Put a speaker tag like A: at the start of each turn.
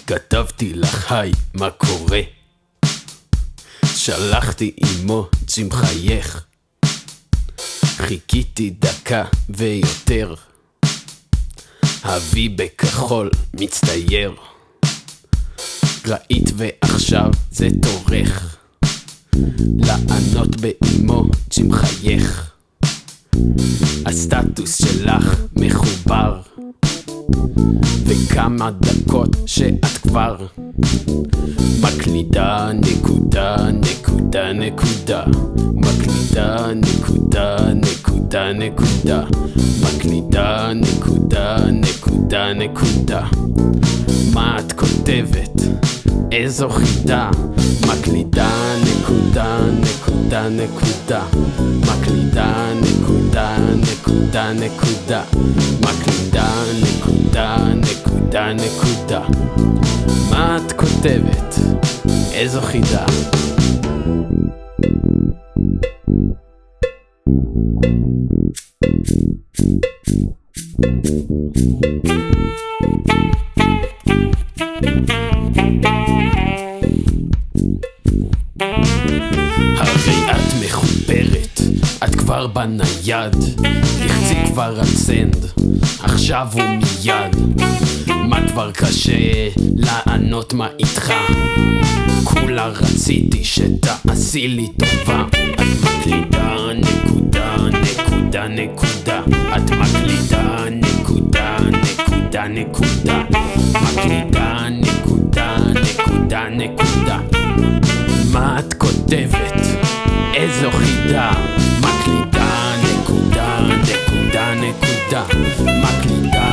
A: כתבתי לך היי, מה קורה? שלחתי אימוג'י מחייך, חיכיתי דקה ויותר, אבי בכחול מצטייר, ראית ועכשיו זה תורך לענות באימוג'י מחייך. הסטטוס שלך מחובר, וכמה דקות שאת כבר מקלידה נקודה נקודה נקודה, מקלידה נקודה נקודה נקודה, מקלידה נקודה נקודה נקודה. מה את כותבת? איזו חידה? מקלידה נקודה נקודה נקודה, מקלידה נקודה נקודה נקודה, מקלידה נקודה נקודה נקודה. מה את כותבת? איזו חידה? הרי את מחוברת, את כבר בנייד, לחצי כבר על סנד, עכשיו ומיד. מה כבר קשה לענות מה איתך? כולה רציתי שתעשי לי טובה. את מקלידה נקודה נקודה נקודה, את מקלידה נקודה נקודה נקודה, מקלידה נקודה נקודה נקודה. מה את כותבת? איזו חידה? מקלידה נקודה נקודה נקודה, מקלידה